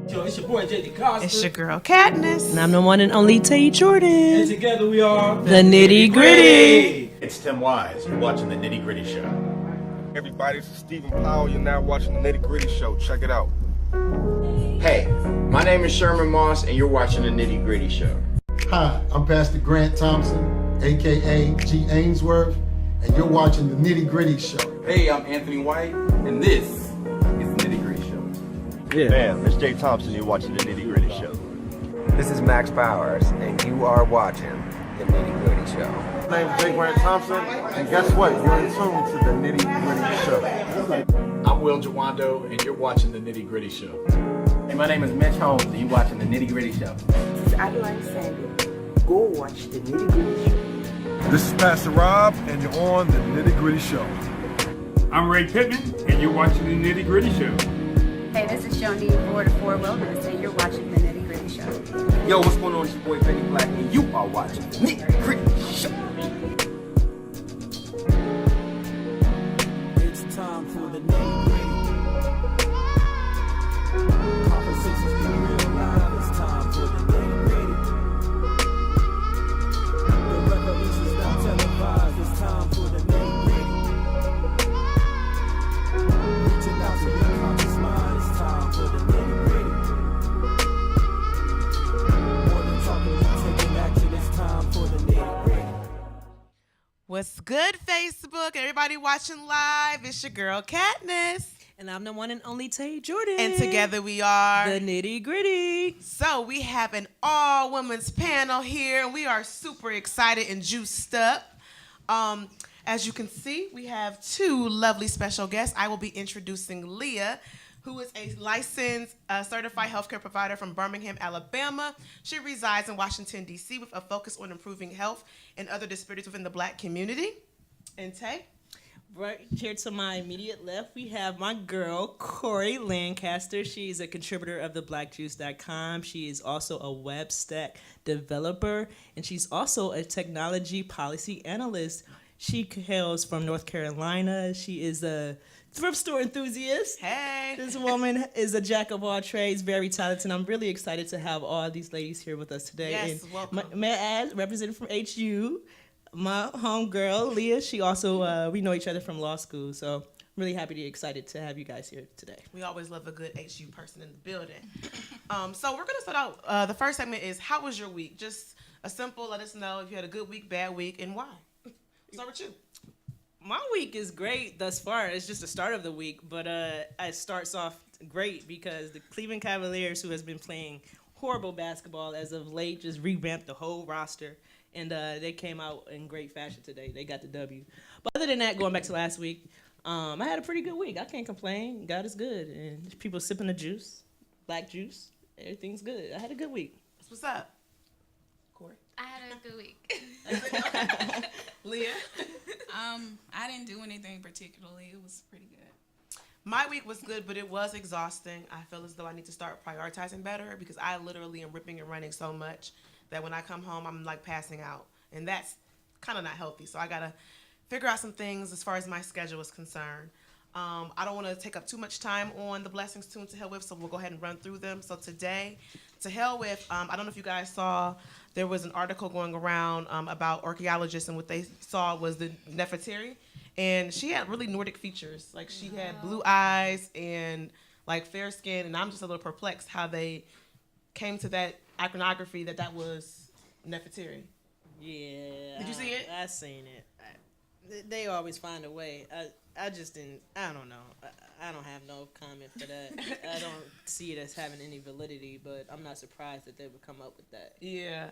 Yo, it's your boy JD Costa. It's your girl Katniss. And I'm the one and only Tay Jordan. And together we are the Nitty Gritty. It's Tim Wise. You're watching the Nitty Gritty Show. Everybody, this is Stephen Powell. You're now watching the Nitty Gritty Show. Check it out. Hey, my name is Sherman Moss, and you're watching the Nitty Gritty Show. Hi, I'm Pastor Grant Thompson, aka G. Ainsworth, and you're watching the Nitty Gritty Show. Hey, I'm Anthony White, and this is the Nitty Gritty Show. Yeah. Man, it's Jay Thompson. You're watching the Nitty Gritty Show. This is Max Powers, and you are watching the Nitty Gritty Show. My name is Jay Grant Thompson, and guess what? You're in tune to the Nitty Gritty Show. I'm Will Jawando, and you're watching the Nitty Gritty Show. Hey, my name is Mitch Holmes, and you're watching the Nitty Gritty Show. This is Adeline Sandy. Go watch the Nitty Gritty Show. This is Pastor Rob, and you're on the Nitty Gritty Show. I'm Ray Pittman, and you're watching the Nitty Gritty Show. Hey, this is Joni Ford of Ford Wellness, and you're watching the Nitty Gritty Show. Yo, what's going on? It's your boy Benny Black, and you are watching the Nitty Gritty Show. It's time for the Nitty Gritty. Conversations be real live. It's time for the Nitty Gritty. The revolution's not televised. It's time for the Nitty Gritty. Reaching out to your conscious mind. It's time for the Nitty Gritty. More than talking, you taking action. It's time for the Nitty Gritty. What's good, Facebook? Everybody watching live. It's your girl Katniss. And I'm the one and only Tay Jordan. And together we are the Nitty Gritty. So we have an all-women's panel here, and we are super excited and juiced up. As you can see, we have two lovely special guests. I will be introducing Leah, who is a licensed certified healthcare provider from Birmingham, Alabama. She resides in Washington, D.C. with a focus on improving health and other disparities within the Black community. And Tay? Right here to my immediate left, we have my girl, Corey Lancaster. She's a contributor of theblackjuice.com. She is also a web stack developer, and she's also a technology policy analyst. She hails from North Carolina. She is a thrift store enthusiast. Hey. This woman is a jack of all trades, very talented, and I'm really excited to have all these ladies here with us today. Yes, and welcome. May I add, represented from HU, my homegirl, Leah, she also, we know each other from law school, so I'm really happy and excited to have you guys here today. We always love a good HU person in the building. So we're going to start out, the first segment is, how was your week? Just a simple, let us know if you had a good week, bad week, and why. Start with you. My week is great thus far. It's just the start of the week, but it starts off great because the Cleveland Cavaliers, who has been playing horrible basketball as of late, just revamped the whole roster, and they came out in great fashion today. They got the W. But other than that, going back to last week, I had a pretty good week. I can't complain. God is good, and people sipping the juice, black juice. Everything's good. I had a good week. What's up, Corey? I had a good week. Leah? I didn't do anything particularly. It was pretty good. My week was good, but it was exhausting. I feel as though I need to start prioritizing better because I literally am ripping and running so much that when I come home, I'm like passing out. And that's kind of not healthy. So I got to figure out some things as far as my schedule is concerned. I don't want to take up too much time on the blessings to and to hell with, so we'll go ahead and run through them. So today, to hell with, I don't know if you guys saw, there was an article going around about archaeologists, and what they saw was the Nefertiti, and she had really Nordic features. Like she had blue eyes and like fair skin, and I'm just a little perplexed how they came to that iconography that was Nefertiti. Yeah. Did you see it? I seen it. They always find a way. I just didn't. I don't know. I don't have no comment for that. I don't see it as having any validity, but I'm not surprised that they would come up with that. Yeah.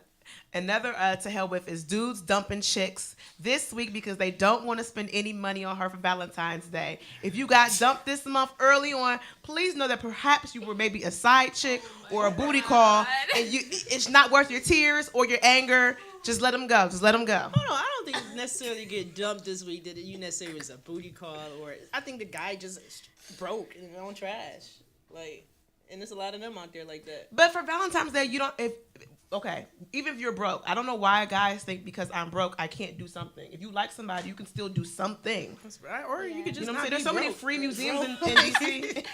Another to hell with is dudes dumping chicks this week because they don't want to spend any money on her for Valentine's Day. If you got dumped this month early on, please know that perhaps you were maybe a side chick or a booty call, and it's not worth your tears or your anger. Just let them go. Just let them go. Hold on. I don't think necessarily get dumped this week that you necessarily was a booty call, or I think the guy just broke and on trash. Like, and there's a lot of them out there like that. But for Valentine's Day, you don't. If okay, even if you're broke, I don't know why guys think because I'm broke I can't do something. If you like somebody, you can still do something. That's right. Or you could just, You know what not I'm saying? There's be so many broke. free museums in DC.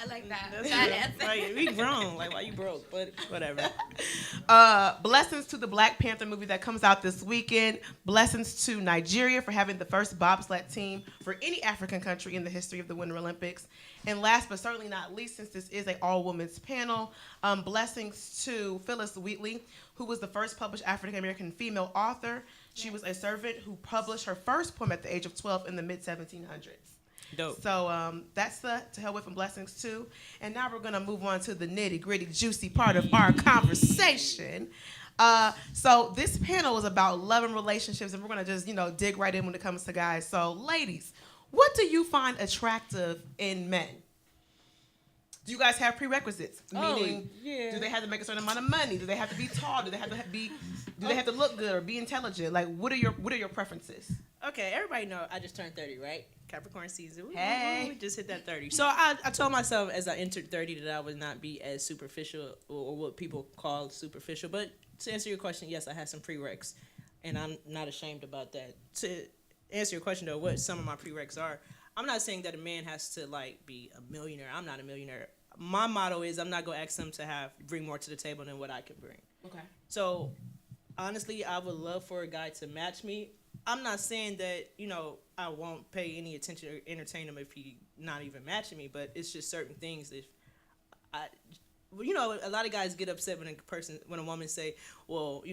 I like that. That's That real. answer. Like, we grown. Like, why you broke? But whatever. Blessings to the Black Panther movie that comes out this weekend. Blessings to Nigeria for having the first bobsled team for any African country in the history of the Winter Olympics. And last but certainly not least, since this is an all-women's panel, blessings to Phyllis Wheatley, who was the first published African-American female author. She was a servant who published her first poem at the age of 12 in the mid-1700s. Dope. So that's the To Hell With and Blessings too. And now we're going to move on to the nitty-gritty, juicy part of our conversation. So this panel is about love and relationships, and we're going to just, dig right in when it comes to guys. So ladies, what do you find attractive in men? Do you guys have prerequisites? Meaning, do they have to make a certain amount of money? Do they have to be tall? Do they have to look good or be intelligent? Like, what are your preferences? Okay, everybody know I just turned 30, right? Capricorn season. Hey. We just hit that 30. So I told myself as I entered 30 that I would not be as superficial or what people call superficial. But to answer your question, yes, I had some prereqs, and I'm not ashamed about that. To answer your question, though, what some of my prereqs are, I'm not saying that a man has to, be a millionaire. I'm not a millionaire. My motto is I'm not going to ask them to bring more to the table than what I can bring. Okay. So, honestly, I would love for a guy to match me. I'm not saying that, I won't pay any attention or entertain him if he not even matching me, but it's just certain things. If a lot of guys get upset when a woman say, well,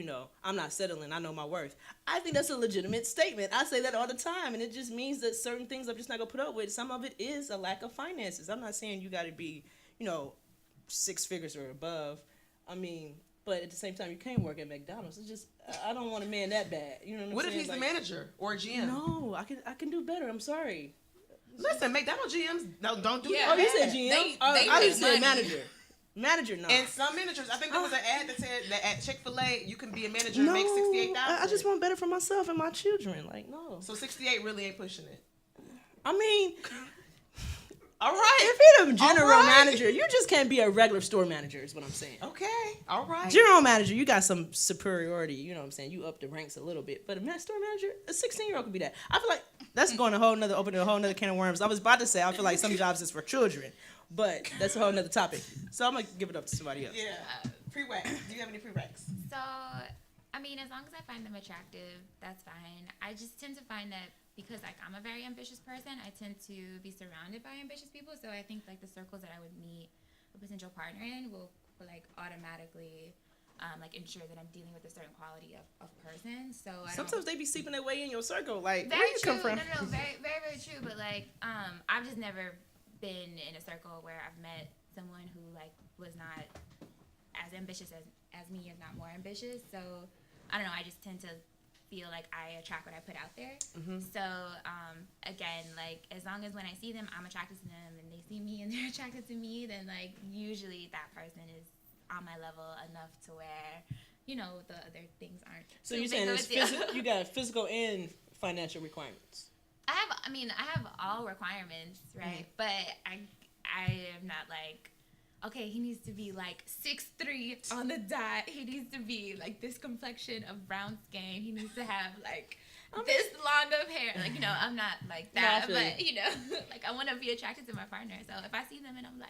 I'm not settling, I know my worth. I think that's a legitimate statement. I say that all the time, and it just means that certain things I'm just not going to put up with. Some of it is a lack of finances. I'm not saying you got to be, 6 figures or above. I mean, but at the same time, you can't work at McDonald's. It's just, I don't want a man that bad. You know what I'm saying? What if he's the manager or a GM? No, I can do better. I'm sorry. Listen, McDonald's GMs don't do that. Oh, you said GM? I didn't say manager. Manager, no. And some managers, I think there was an ad that said that at Chick-fil-A you can be a manager and make $68,000. I just want better for myself and my children. No. So 68 really ain't pushing it. I mean, all right. If you're a general manager, you just can't be a regular store manager, is what I'm saying. Okay. All right. General manager, you got some superiority. You know what I'm saying? You up the ranks a little bit. But a store manager, a 16-year-old could be that. I feel like that's going opening a whole nother can of worms. I was about to say, I feel like some jobs is for children. But that's a whole nother topic. So I'm going to give it up to somebody else. Yeah. Prereqs. Do you have any prereqs? So, I mean, as long as I find them attractive, that's fine. I just tend to find that because I'm a very ambitious person, I tend to be surrounded by ambitious people. So I think the circles that I would meet a potential partner in will automatically ensure that I'm dealing with a certain quality of person. So sometimes they be seeping their way in your circle. Like, very where you true. come from? No, very, very, very true. But I've just never been in a circle where I've met someone who was not as ambitious as me, if not more ambitious. So I don't know. I just tend to feel like I attract what I put out there. Mm-hmm. So again, as long as when I see them, I'm attracted to them, and they see me and they're attracted to me, then usually that person is on my level enough to where the other things aren't. So you're saying you got physical and financial requirements. I have all requirements, right? Mm-hmm. But I am not okay, he needs to be 6'3" on the dot. He needs to be this complexion of brown skin. He needs to have this long of hair. I'm not like that. No, but I want to be attracted to my partner. So if I see them and I'm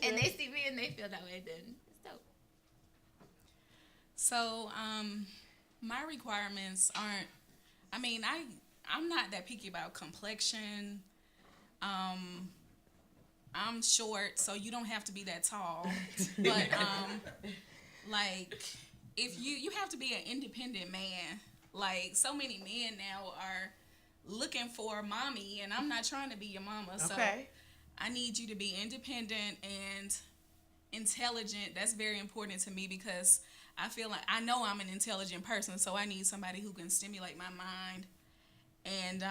and they see me and they feel that way, then it's dope. So my requirements aren't. I'm not that picky about complexion. I'm short, so you don't have to be that tall. But if you have to be an independent man. So many men now are looking for mommy, and I'm not trying to be your mama. So I need you to be independent and intelligent. That's very important to me because I feel like I know I'm an intelligent person, so I need somebody who can stimulate my mind. And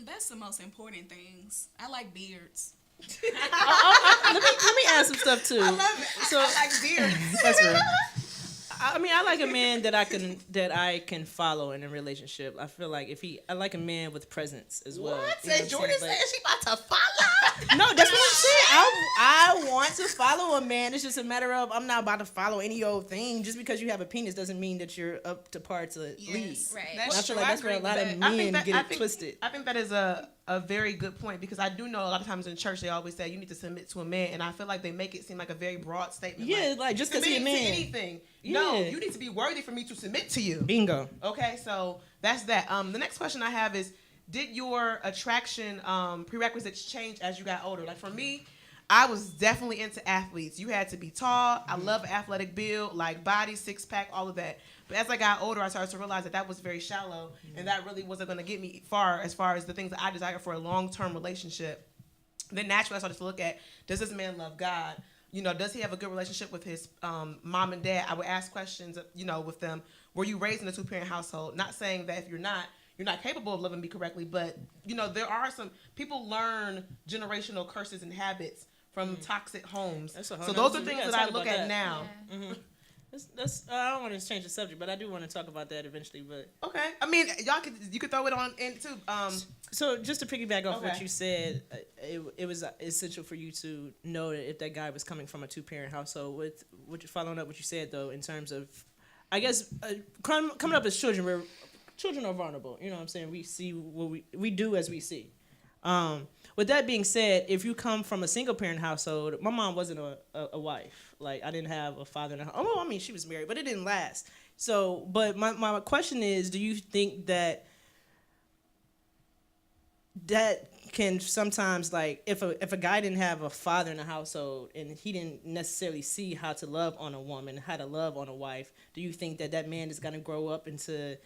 that's the most important things. I like beards. Let me add some stuff too. I love it. So, I like beards. That's real. I like a man that I can follow in a relationship. I feel like I like a man with presence as well. What? Jordan said she about to follow? No, that's what I'm saying. I want to follow a man. It's just a matter of I'm not about to follow any old thing. Just because you have a penis doesn't mean that you're up to par to lead. Right. I feel like that's where a lot of men get it twisted. I think that is a very good point because I do know a lot of times in church they always say you need to submit to a man, and I feel like they make it seem like a very broad statement. Yeah, like just because he's a man. Anything. Yeah. No, you need to be worthy for me to submit to you. Bingo. Okay, so that's that. The next question I have is, did your attraction prerequisites change as you got older? Like for me, I was definitely into athletes. You had to be tall. I love athletic build, like body, six pack, all of that. But as I got older, I started to realize that was very shallow, and that really wasn't going to get me far as the things that I desire for a long-term relationship. Then naturally, I started to look at, does this man love God? You know, does he have a good relationship with his mom and dad? I would ask questions, with them. Were you raised in a two-parent household? Not saying that if you're not capable of loving me correctly, but, there are some people learn generational curses and habits from toxic homes. So those are things that I look at now. Yeah. Mm-hmm. I don't want to change the subject, but I do want to talk about that eventually. But okay, I mean, you could throw it on in too. So just to piggyback off what you said, it was essential for you to know that if that guy was coming from a two-parent household. With what you following up what you said though, in terms of, I guess, coming up as children, children are vulnerable. You know what I'm saying? We see what we do as we see. With that being said, if you come from a single-parent household, my mom wasn't a wife. Like, I didn't have a father in the house. Oh, I mean, she was married, but it didn't last. So, but my question is, do you think that can sometimes, like, if a guy didn't have a father in the household and he didn't necessarily see how to love on a woman, how to love on a wife, do you think that man is going to grow up into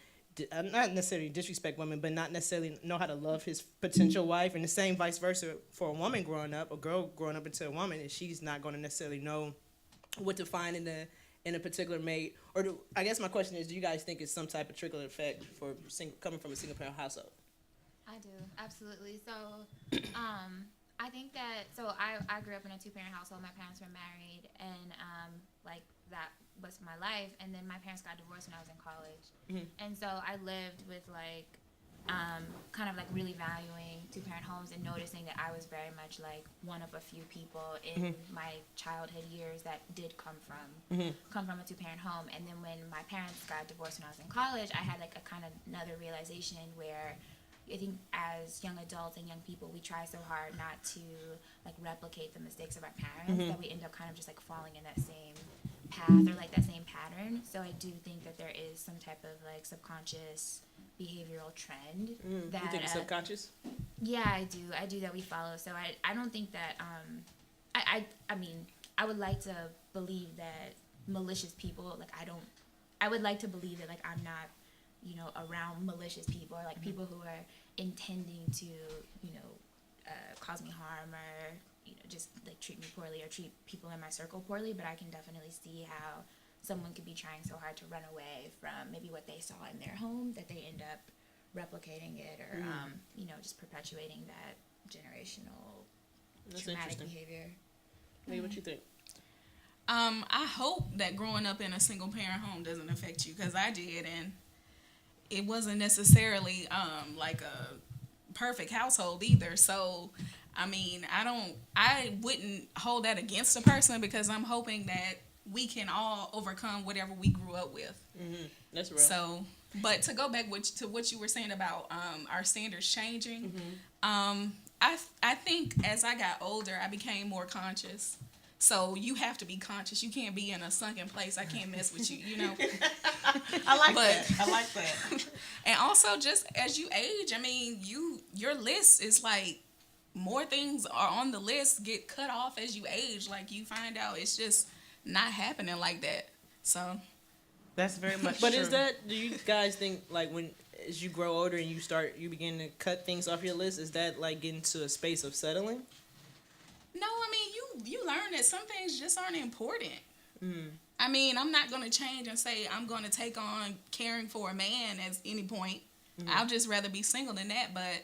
not necessarily disrespect women, but not necessarily know how to love his potential wife, and the same vice versa for a woman growing up, a girl growing up into a woman, and she's not going to necessarily know what to find in a particular mate? Or I guess my question is, do you guys think it's some type of trickle effect for coming from a single parent household? I do, absolutely. So, I think that I grew up in a two-parent household. My parents were married, and that was my life. And then my parents got divorced when I was in college, and so I lived with kind of really valuing two-parent homes and noticing that I was very much like one of a few people in my childhood years that did come from a two-parent home. And then when my parents got divorced when I was in college, I had a kind of another realization where I think as young adults and young people, we try so hard not to replicate the mistakes of our parents that we end up kind of just falling in that same path or that same pattern. So I do think that there is some type of subconscious behavioral trend that you think it's subconscious? Yeah, I do that we follow. So I don't think that I mean, I would like to believe that malicious people I would like to believe that I'm not around malicious people or people who are intending to cause me harm or just treat me poorly or treat people in my circle poorly. But I can definitely see how someone could be trying so hard to run away from maybe what they saw in their home that they end up replicating it or just perpetuating that generational traumatic behavior. Lee, what you think? I hope that growing up in a single parent home doesn't affect you, because I did, and it wasn't necessarily a perfect household either. So I mean, I wouldn't hold that against a person, because I'm hoping that we can all overcome whatever we grew up with. That's real. So, but to go back to what you were saying about our standards changing, I think as I got older, I became more conscious. So you have to be conscious. You can't be in a sunken place. I can't mess with you, I like that. And also, just as you age, I mean, your list is more things are on the list get cut off as you age. You find out it's just not happening like that. So that's very much But true. do you guys think when as you grow older and you begin to cut things off your list, is that getting to a space of settling? No, I mean, you learn that some things just aren't important. I mean, I'm not going to change and say I'm going to take on caring for a man at any point. I'll just rather be single than that. But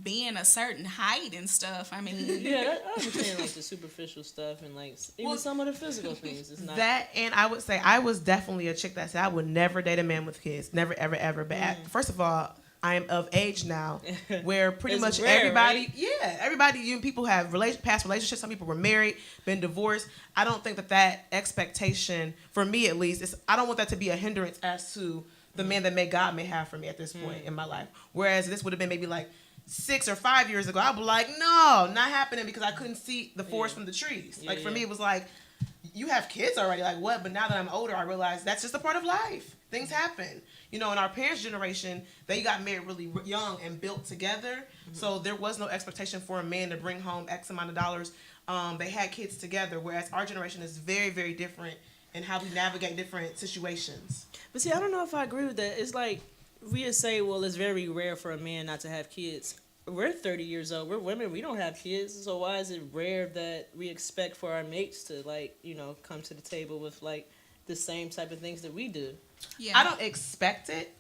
being a certain height and stuff, I mean. Yeah, I understand the superficial stuff and even some of the physical things. It's not that. And I would say I was definitely a chick that said I would never date a man with kids, never, ever, ever. But first of all, I am of age now, where pretty much rare, everybody, right? everybody, people have past relationships. Some people were married, been divorced. I don't think that expectation, for me at least, I don't want that to be a hindrance as to the man that God may have for me at this point in my life. Whereas this would have been maybe like 6 or 5 years ago, I'd be like, no, not happening, because I couldn't see the forest from the trees. Like for me, it was like, you have kids already, like what? But now that I'm older, I realize that's just a part of life. Things happen. You know, in our parents' generation, they got married really young and built together. So there was no expectation for a man to bring home X amount of dollars. They had kids together, whereas our generation is very, very different in how we navigate different situations. But see, I don't know if I agree with that. It's like, we would say, well, it's very rare for a man not to have kids. We're 30 years old. We're women. We don't have kids. So why is it rare that we expect for our mates to, like, you know, come to the table with, like, the same type of things that we do? Yeah. I don't expect it,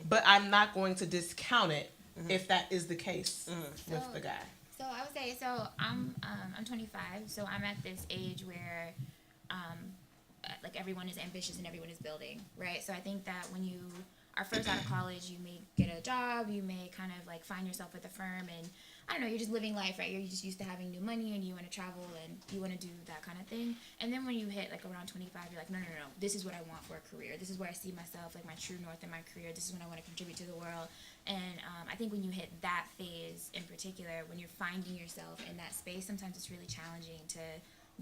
but I'm not going to discount it if that is the case with the guy. So I would say, I'm 25, so I'm at this age where, like, everyone is ambitious and everyone is building, right? So I think that when you are first out of college, you may get a job, you may kind of like find yourself with a firm, and I don't know, you're just living life, right? You're just used to having new money and you want to travel and you want to do that kind of thing. And then when you hit like around 25, you're like, no, this is what I want for a career. This is where I see myself, like my true north in my career. This is when I want to contribute to the world. And I think when you hit that phase in particular, when you're finding yourself in that space, sometimes it's really challenging to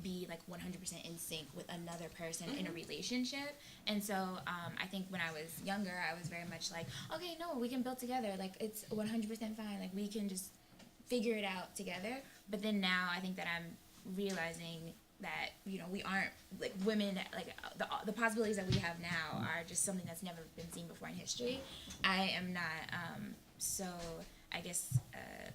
be like 100% in sync with another person in a relationship. And so I think when I was younger, I was very much like, okay, no, we can build together. Like, it's 100% fine. Like, we can just figure it out together. But then now I think that I'm realizing that, you know, we aren't, like, women, like, the possibilities that we have now are just something that's never been seen before in history. I am not so, I guess,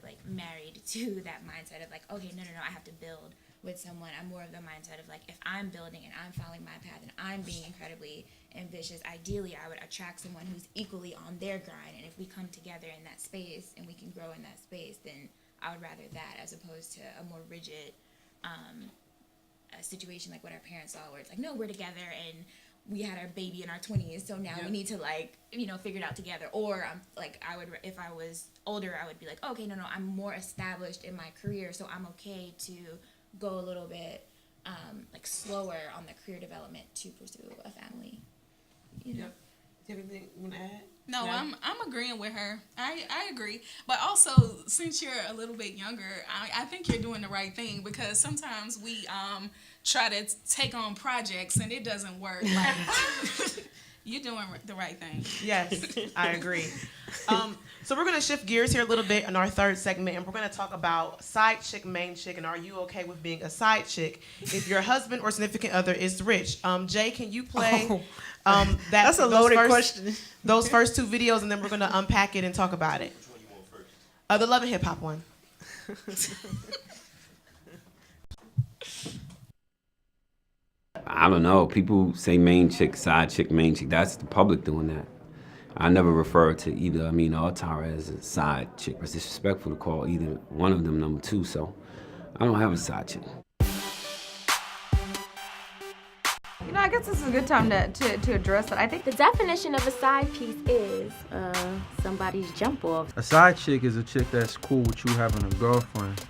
like, married to that mindset of like, okay, no, I have to build with someone. I'm more of the mindset of like, if I'm building and I'm following my path and I'm being incredibly ambitious, ideally I would attract someone who's equally on their grind. And if we come together in that space and we can grow in that space, then I would rather that as opposed to a more rigid a situation like what our parents saw, where it's like, no, we're together and we had our baby in our 20s, so now we need to, like, you know, figure it out together. Or I'm like, I would, if I was older, I would be like, okay, no, I'm more established in my career, so I'm okay to go a little bit like slower on the career development to pursue a family. You know? Yep. Do you have anything you want to add? No, I'm agreeing with her. I agree. But also, since you're a little bit younger, I think you're doing the right thing, because sometimes we try to take on projects and it doesn't work. Like, you're doing the right thing. Yes, I agree. So we're going to shift gears here a little bit in our third segment, and we're going to talk about side chick, main chick, and are you okay with being a side chick if your husband or significant other is rich? Jay, can you play that's a loaded question. Those first two videos, and then we're going to unpack it and talk about it. Which one you want first? The Love and Hip Hop one. I don't know. People say main chick, side chick, main chick. That's the public doing that. I never refer to either Amina or Tara as a side chick. It's disrespectful to call either one of them number two, so I don't have a side chick. You know, I guess this is a good time to address it. I think the definition of a side piece is somebody's jump off. A side chick is a chick that's cool with you having a girlfriend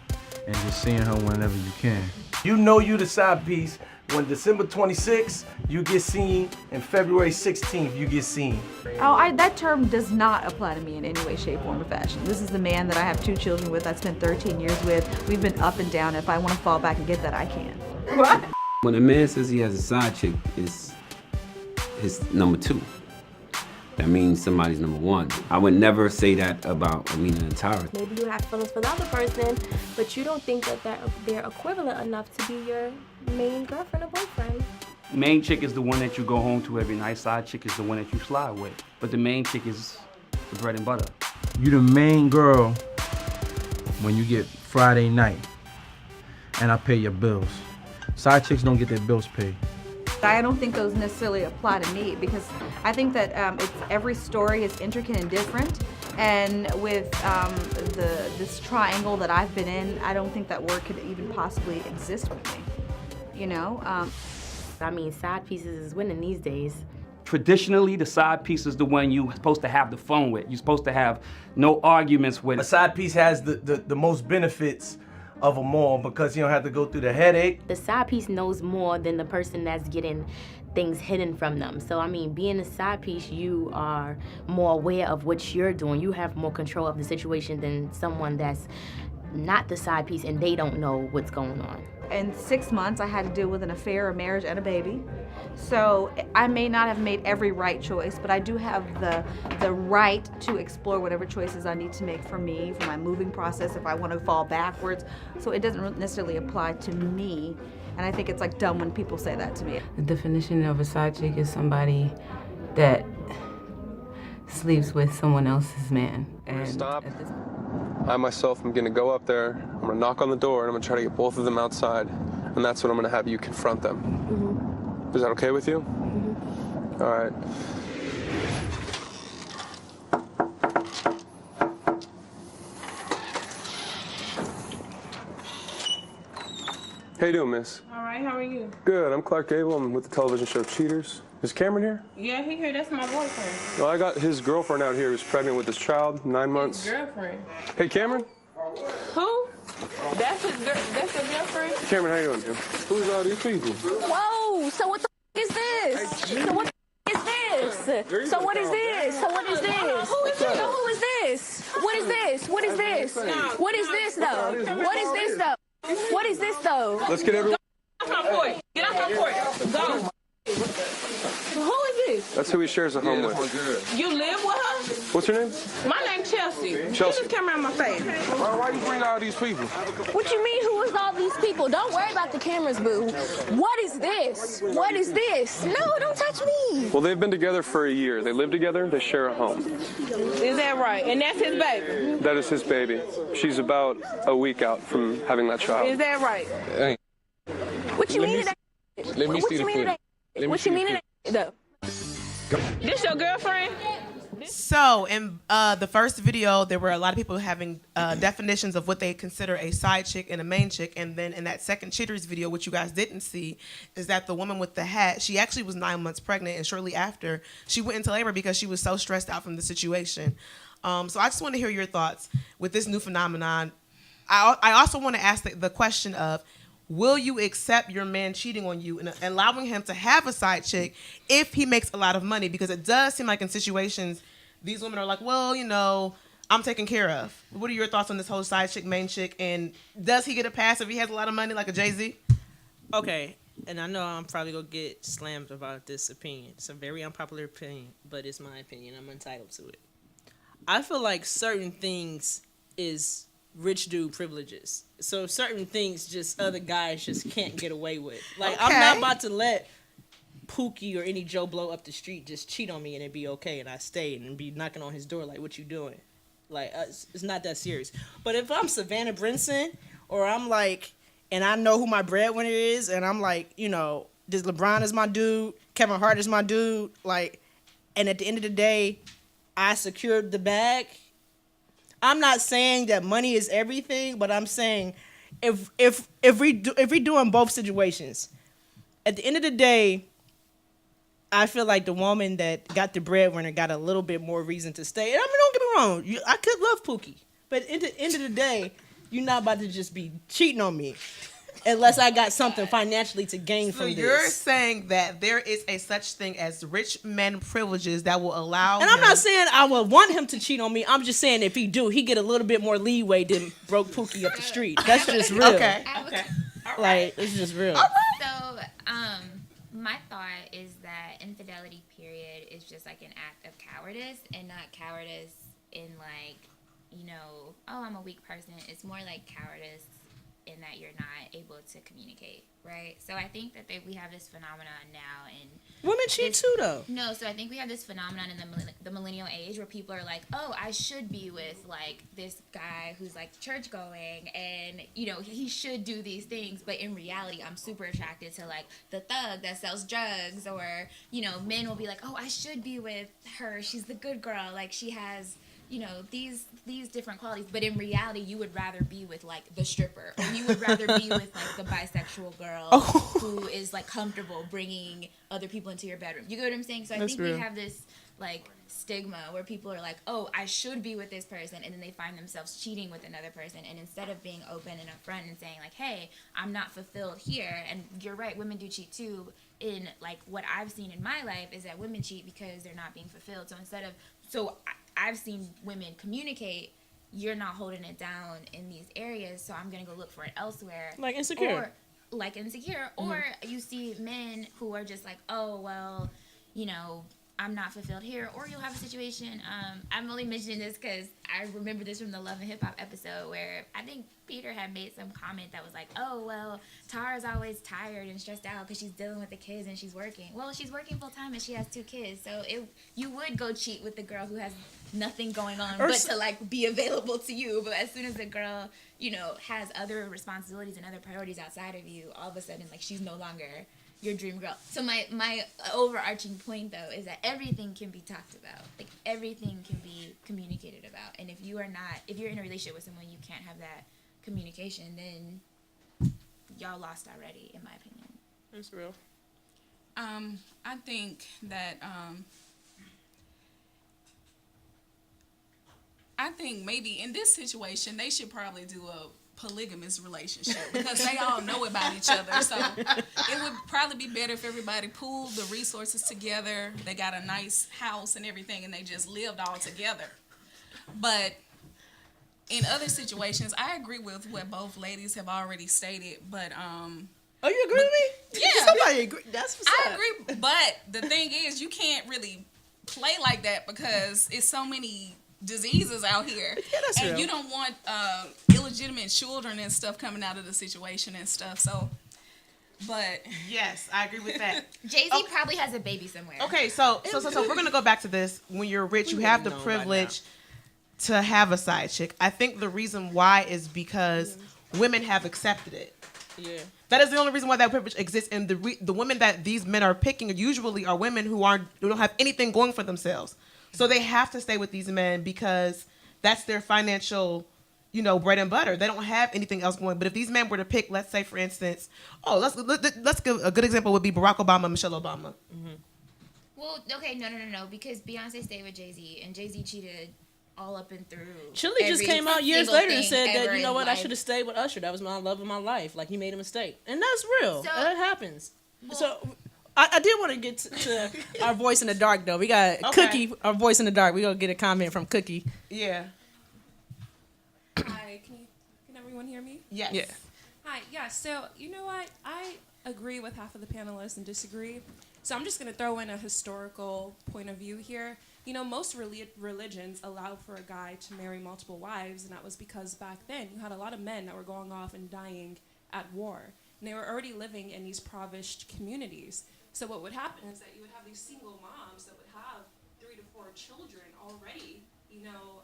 and just seeing her whenever you can. You know you the side piece when December 26th, you get seen, and February 16th, you get seen. Oh, that term does not apply to me in any way, shape, form, or fashion. This is the man that I have 2 children with, I spent 13 years with. We've been up and down. If I want to fall back and get that, I can. What? When a man says he has a side chick, it's his number two. That means somebody's number one. I would never say that about Amina and Tara. Maybe you have feelings for the other person, but you don't think that they're equivalent enough to be your main girlfriend or boyfriend. Main chick is the one that you go home to every night. Side chick is the one that you slide with. But the main chick is the bread and butter. You the main girl when you get Friday night, and I pay your bills. Side chicks don't get their bills paid. I don't think those necessarily apply to me, because I think that every story is intricate and different, and with this triangle that I've been in, I don't think that word could even possibly exist with me, you know? I mean, side pieces is winning these days. Traditionally, the side piece is the one you're supposed to have the fun with. You're supposed to have no arguments with. A side piece has the most benefits of them all because you don't have to go through the headache. The side piece knows more than the person that's getting things hidden from them. So, I mean, being a side piece, you are more aware of what you're doing. You have more control of the situation than someone that's not the side piece and they don't know what's going on. In 6 months, I had to deal with an affair, a marriage, and a baby. So I may not have made every right choice, but I do have the right to explore whatever choices I need to make for me, for my moving process, if I want to fall backwards. So it doesn't necessarily apply to me. And I think it's like dumb when people say that to me. The definition of a side chick is somebody that sleeps with someone else's man. And stop. I myself am gonna go up there, I'm gonna knock on the door, and I'm gonna try to get both of them outside. And that's when I'm gonna have you confront them. Is that okay with you? All right. How you doing, miss? All right, how are you? Good, I'm Clark Gable. I'm with the television show Cheaters. Is Cameron here? Yeah, he here. That's my boyfriend. Well, I got his girlfriend out here who's pregnant with his child, 9 months. His girlfriend. Hey, Cameron? Who? That's his girlfriend? Cameron, how you doing, dude? Who's all these people? Whoa, so what the is this? So what the is this? So what is this? So what is this? Who is this? Who is this? What is this? What is this? What is this though? What is this though? What is this though? Let's get everyone. Get off my porch. Get off my porch. Go. Who is this? That's who he shares a home with. You live with her? What's your name? My name's Chelsea. Chelsea. You just come around my face. Why you bring all these people? What you mean, who is all these people? Don't worry about the cameras, boo. What is this? What is this? No, don't touch me. Well, they've been together for a year. They live together. They share a home. Is that right? And that's his baby? That is his baby. She's about a week out from having that child. Is that right? Hey. What you mean? Let me see the footage. What you mean? Though? This your girlfriend? So in the first video, there were a lot of people having definitions of what they consider a side chick and a main chick. And then in that second Cheaters video, which you guys didn't see, is that the woman with the hat, she actually was 9 months pregnant. And shortly after, she went into labor because she was so stressed out from the situation. So I just want to hear your thoughts with this new phenomenon. I also want to ask the question of, will you accept your man cheating on you and allowing him to have a side chick if he makes a lot of money? Because it does seem like in situations, these women are like, well, you know, I'm taken care of. What are your thoughts on this whole side chick, main chick? And does he get a pass if he has a lot of money like a Jay-Z? Okay, and I know I'm probably going to get slammed about this opinion. It's a very unpopular opinion, but it's my opinion. I'm entitled to it. I feel like certain things is rich dude privileges. So certain things just other guys just can't get away with. Like, okay. I'm not about to let Pookie or any Joe Blow up the street just cheat on me and it be okay and I stay and be knocking on his door like, what you doing? Like, it's not that serious. But if I'm Savannah Brinson or I'm like, and I know who my breadwinner is and I'm like, you know, this LeBron is my dude, Kevin Hart is my dude, like, and at the end of the day, I secured the bag. I'm not saying that money is everything, but I'm saying if we do in both situations, at the end of the day, I feel like the woman that got the breadwinner got a little bit more reason to stay. And I mean, don't get me wrong, I could love Pookie, but at the end of the day, you're not about to just be cheating on me. Unless I got something financially to gain from this. So you're saying that there is a such thing as rich men privileges that will allow And I'm not saying I would want him to cheat on me. I'm just saying if he do, he get a little bit more leeway than broke Pookie up the street. That's just real. Okay. Like, it's just real. So, my thought is that infidelity, period, is just like an act of cowardice and not cowardice in like, you know, oh, I'm a weak person. It's more like cowardice in that you're not able to communicate, right? So I think that we have this phenomenon now, and women cheat too, though. No, so I think we have this phenomenon in the millennial age where people are like, oh, I should be with like this guy who's like church going, and you know he should do these things, but in reality, I'm super attracted to like the thug that sells drugs, or you know, men will be like, oh, I should be with her. She's the good girl, like she has you know, these different qualities, but in reality you would rather be with like the stripper, or you would rather be with like the bisexual girl who is like comfortable bringing other people into your bedroom. You get what I'm saying? So I think we have this like stigma where people are like, oh, I should be with this person, and then they find themselves cheating with another person. And instead of being open and upfront and saying like, hey, I'm not fulfilled here, and you're right, women do cheat too. In like what I've seen in my life is that women cheat because they're not being fulfilled. So I've seen women communicate, you're not holding it down in these areas, so I'm gonna go look for it elsewhere. Like insecure. Or you see men who are just like, oh well, you know, I'm not fulfilled here. Or you'll have a situation, I'm only mentioning this because I remember this from the Love and Hip Hop episode where I think Peter had made some comment that was like, oh, well, Tara's always tired and stressed out because she's dealing with the kids and she's working. Well, she's working full time and she has 2 kids. So you would go cheat with the girl who has nothing going on but to like be available to you. But as soon as the girl, you know, has other responsibilities and other priorities outside of you, all of a sudden, like, she's no longer your dream girl. So my overarching point though is that everything can be talked about. Like everything can be communicated about. And if you're in a relationship with someone, you can't have that communication, then y'all lost already, in my opinion. That's real. I think that I think maybe in this situation they should probably do a polygamous relationship because they all know about each other. So it would probably be better if everybody pooled the resources together. They got a nice house and everything, and they just lived all together. But in other situations, I agree with what both ladies have already stated. But oh, you agree with me? Yeah, somebody agree. That's what's I up. agree. But the thing is, you can't really play like that because it's so many diseases out here, and real. You don't want illegitimate children and stuff coming out of the situation and stuff. So, but yes, I agree with that. Jay-Z probably has a baby somewhere. Okay, so we're gonna go back to this. When you're rich, you have the privilege to have a side chick. I think the reason why is because women have accepted it. Yeah. That is the only reason why that privilege exists. And the women that these men are picking usually are women who don't have anything going for themselves. So they have to stay with these men because that's their financial, you know, bread and butter. They don't have anything else going. But if these men were to pick, let's say, for instance, let's give a good example would be Barack Obama, Michelle Obama. Mm-hmm. Well, okay, no, because Beyonce stayed with Jay-Z, and Jay-Z cheated all up and through. Chili just came out years later and said that, you know what, I should have stayed with Usher. That was my love of my life. Like, he made a mistake. And that's real. So, that happens. Well, so I did want to get to our voice in the dark, though. We got Cookie, our voice in the dark. We're going to get a comment from Cookie. Yeah. Hi, can everyone hear me? Yes. Yeah. Hi, yeah, so you know what? I agree with half of the panelists and disagree. So I'm just going to throw in a historical point of view here. You know, most religions allow for a guy to marry multiple wives, and that was because back then you had a lot of men that were going off and dying at war. And they were already living in these impoverished communities. So what would happen is that you would have these single moms that would have 3 to 4 children already, you know,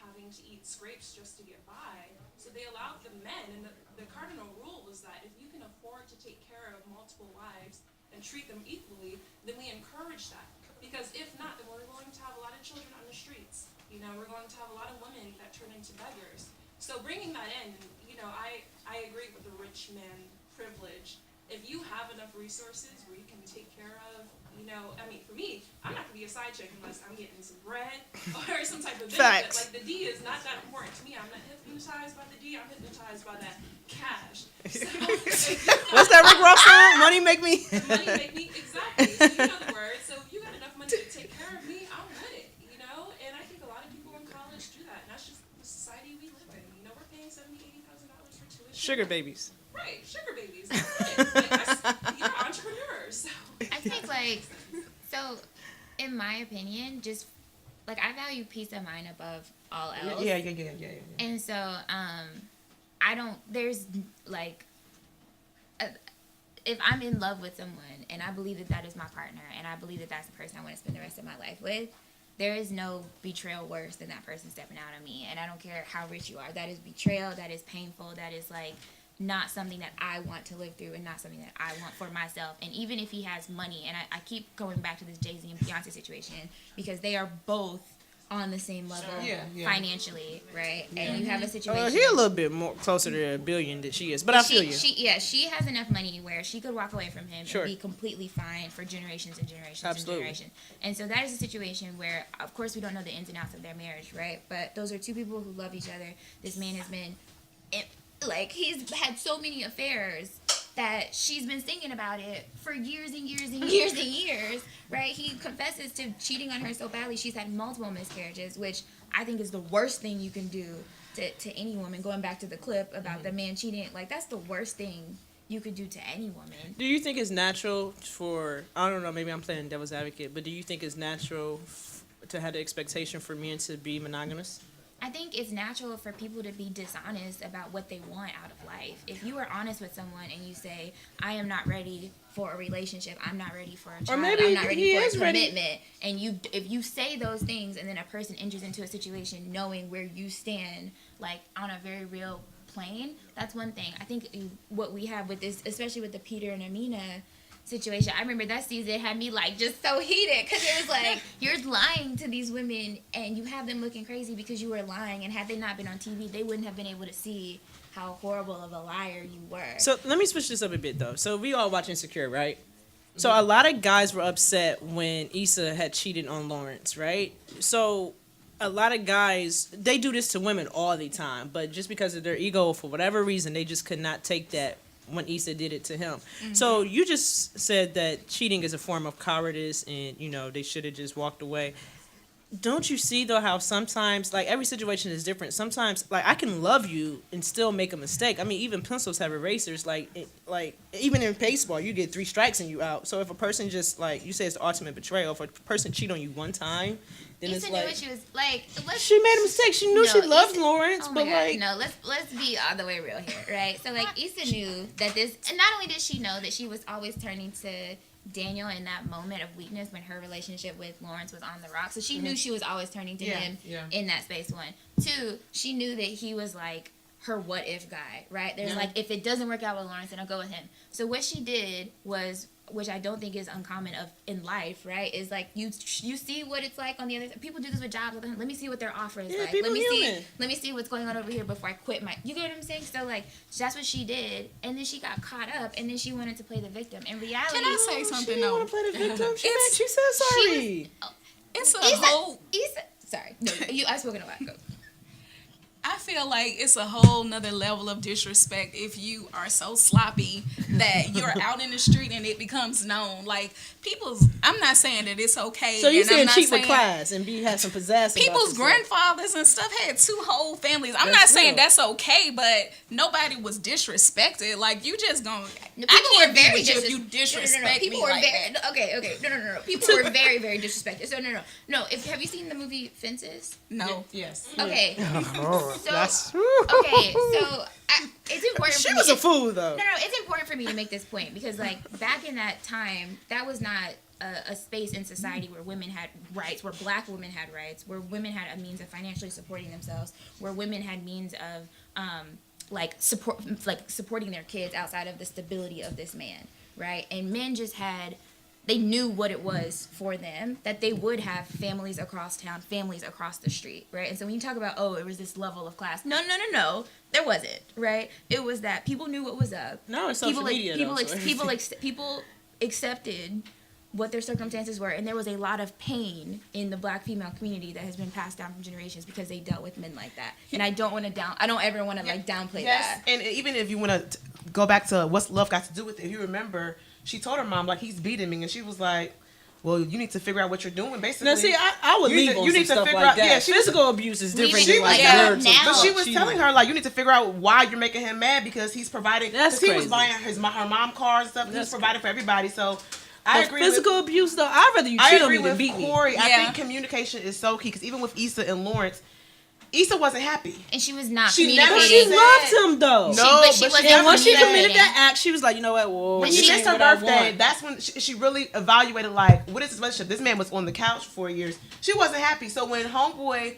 having to eat scrapes just to get by. So they allowed the men, and the cardinal rule was that if you can afford to take care of multiple wives and treat them equally, then we encourage that. Because if not, then we're going to have a lot of children on the streets. You know, we're going to have a lot of women that turn into beggars. So bringing that in, you know, I agree with the rich man privilege. If you have enough resources where you can take care of, you know, I mean, for me, I'm not going to be a side chick unless I'm getting some bread or some type of benefit. Like, the D is not that important to me. I'm not hypnotized by the D. I'm hypnotized by that cash. So, what's that Rick Ross song? Money make me. Money make me, exactly. So you know the word. So if you got enough money to take care of me, I'm with it, you know? And I think a lot of people in college do that. And that's just the society we live in. You know, we're paying $70,000, $80,000 for tuition. Sugar babies. Right, sugar babies. You're entrepreneurs. So. I think, like, so, in my opinion, just, like, I value peace of mind above all else. Yeah. And so, I don't, there's, like, if I'm in love with someone, and I believe that that is my partner, and I believe that that's the person I want to spend the rest of my life with, there is no betrayal worse than that person stepping out on me. And I don't care how rich you are. That is betrayal. That is painful. That is, like, not something that I want to live through and not something that I want for myself. And even if he has money, and I keep going back to this Jay-Z and Beyonce situation because they are both on the same level financially, right? Yeah. And you have a situation. He a little bit more closer to $1 billion than she is, but I feel you. She has enough money where she could walk away from him Sure. and be completely fine for generations and generations Absolutely. and generations. And so that is a situation where, of course, we don't know the ins and outs of their marriage, right? But those are two people who love each other. This man has been, he's had so many affairs that she's been thinking about it for years and years and years and years, right? He confesses to cheating on her so badly. She's had multiple miscarriages, which I think is the worst thing you can do to any woman. Going back to the clip about the man cheating, that's the worst thing you could do to any woman. Do you think it's natural for, I don't know, maybe I'm playing devil's advocate, but do you think it's natural to have the expectation for men to be monogamous? I think it's natural for people to be dishonest about what they want out of life. If you are honest with someone and you say, I am not ready for a relationship, I'm not ready for a child, I'm not ready for a commitment, and if you say those things and then a person enters into a situation knowing where you stand, on a very real plane, that's one thing. I think what we have with this, especially with the Peter and Amina situation, I remember that season had me just so heated because it was you're lying to these women and you have them looking crazy because you were lying, and had they not been on TV, they wouldn't have been able to see how horrible of a liar you were. So let me switch this up a bit though. So we all watch Insecure, right? So a lot of guys were upset when Issa had cheated on Lawrence, right? So a lot of guys, they do this to women all the time, but just because of their ego, for whatever reason, they just could not take that when Issa did it to him. Mm-hmm. So you just said that cheating is a form of cowardice and, they should have just walked away. Don't you see, though, how sometimes, every situation is different. Sometimes, I can love you and still make a mistake. I mean, even pencils have erasers. Even in baseball, you get 3 strikes and you out. So if a person just, you say it's the ultimate betrayal, if a person cheat on you one time, then Issa knew what she was she made a mistake. She knew she loved Lawrence, oh but my God. No, let's be all the way real here, right? So Issa knew that this, and not only did she know that she was always turning to Daniel in that moment of weakness when her relationship with Lawrence was on the rocks. So she knew she was always turning to him in that space. 1, 2, she knew that he was her what if guy, right? There's if it doesn't work out with Lawrence, then I'll go with him. So what she did was, which I don't think is uncommon in life, right? Is you see what it's like on the other side. People do this with jobs. Let me see what their offer is like. Let me see what's going on over here before I quit my. You get what I'm saying? So that's what she did, and then she got caught up, and then she wanted to play the victim. In reality, can I say something? She didn't want to play the victim. She said sorry. It's a whole. Sorry, no, I've spoken a lot. Go. I feel like it's a whole nother level of disrespect if you are so sloppy that you're out in the street and it becomes known. I'm not saying that it's okay. So you saying cheat with class and have some pizzazz. People's grandfathers and stuff had 2 whole families. I'm not saying that's okay, but nobody was disrespected. You just gonna. I can't be with you if you disrespect me like that. Okay. No. People were very, very disrespected. So no. Have you seen the movie Fences? No. Yes. Okay. That's okay, so it's important. She was a fool, though. No, it's important for me to make this point because, back in that time, that was not a space in society where women had rights, where black women had rights, where women had a means of financially supporting themselves, where women had means of supporting their kids outside of the stability of this man, right? And men just had. They knew what it was for them, that they would have families across town, families across the street, right? And so when you talk about, it was this level of class, no, there wasn't, right? It was that people knew what was up. No, it's social media, people accepted what their circumstances were, and there was a lot of pain in the black female community that has been passed down from generations because they dealt with men like that. And I don't ever want to downplay that. And even if you want to go back to what's love got to do with it, if you remember, she told her mom, he's beating me. And she was like, well, you need to figure out what you're doing, basically. Now, see, I would leave on some stuff like that. Yeah, physical abuse is different than but she was telling her, you need to figure out why you're making him mad because he's providing. Because he was buying her mom cars and stuff. He was providing for everybody. So I agree. Physical abuse, though, I'd rather you cheat on me than beat me. Corey, I think communication is so key because even with Issa and Lawrence, Issa wasn't happy. And she was not communicating. She loved him, though. And once she committed that act, she was like, you know what, when she missed her birthday, that's when she really evaluated, what is this relationship? This man was on the couch for 4 years. She wasn't happy. So when homeboy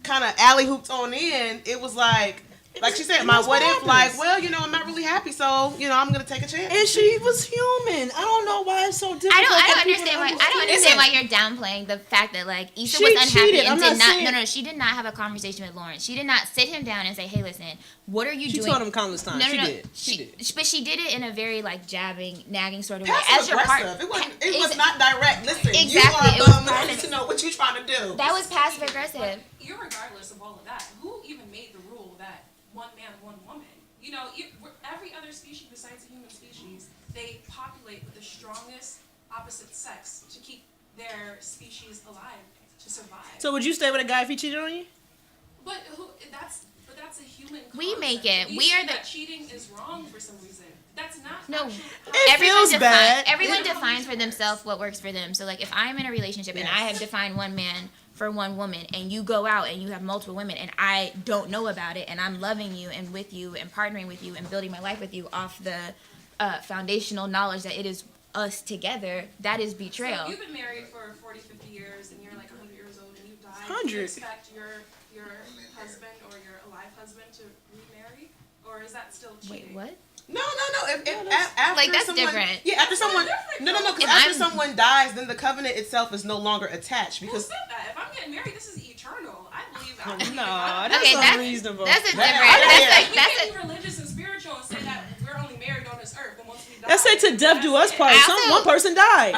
kind of alley-hooped on in, it was Like she said, my what if, like, well, I'm not really happy, so, I'm going to take a chance. And she was human. I don't know why it's so difficult. I don't understand why you're downplaying the fact that, like, Issa was unhappy cheated. and she did not have a conversation with Lawrence. She did not sit him down and say, hey, listen, what are you doing? She told him countless times. She did. But she did it in a very, like, jabbing, nagging sort of way. Passive aggressive. It was not direct. Listen, exactly. you are I need to know what you're trying to do. That was passive aggressive. Irregardless of all of that, who even made the rule that one man, one woman? Every other species besides the human species, they populate with the strongest opposite sex to keep their species alive, to survive. So would you stay with a guy if he cheated on you? But that's a human concept. We make it. We are that cheating is wrong for some reason. That's not. No, Everyone defines for themselves what works for them. So, like, if I'm in a relationship and I have defined one man for one woman, and you go out and you have multiple women, and I don't know about it, and I'm loving you and with you and partnering with you and building my life with you off the foundational knowledge that it is us together, that is betrayal. So you've been married for 40, 50 years, and you're like 100 years old, and you died. 100. Do you expect your husband or your alive husband to remarry, or is that still cheating? Wait, what? No. After like, that's someone, different. Yeah, after someone. No. Because after someone dies, then the covenant itself is no longer attached. Because who said that? If I'm getting married, this is eternal. I believe. That's unreasonable. That's a different. That's a religious and spiritual and say that we're only married on this earth, but once we die. Let's say to death do us part. One person died.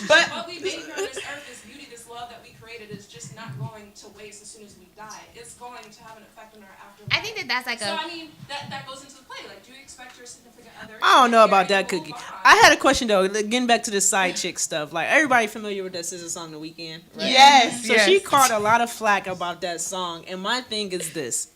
But what we made here on this earth, this beauty, this love that we created, is just not going to waste as soon as we die. It's going to have an effect on our afterlife. I think that's like So I mean, that goes into the play. Like, do you expect your significant other? I don't know about that, Cookie. I had a question though. Getting back to the side chick stuff, like everybody familiar with that SZA song, "The Weeknd"? Right? Yes. So she caught a lot of flack about that song, and my thing is this: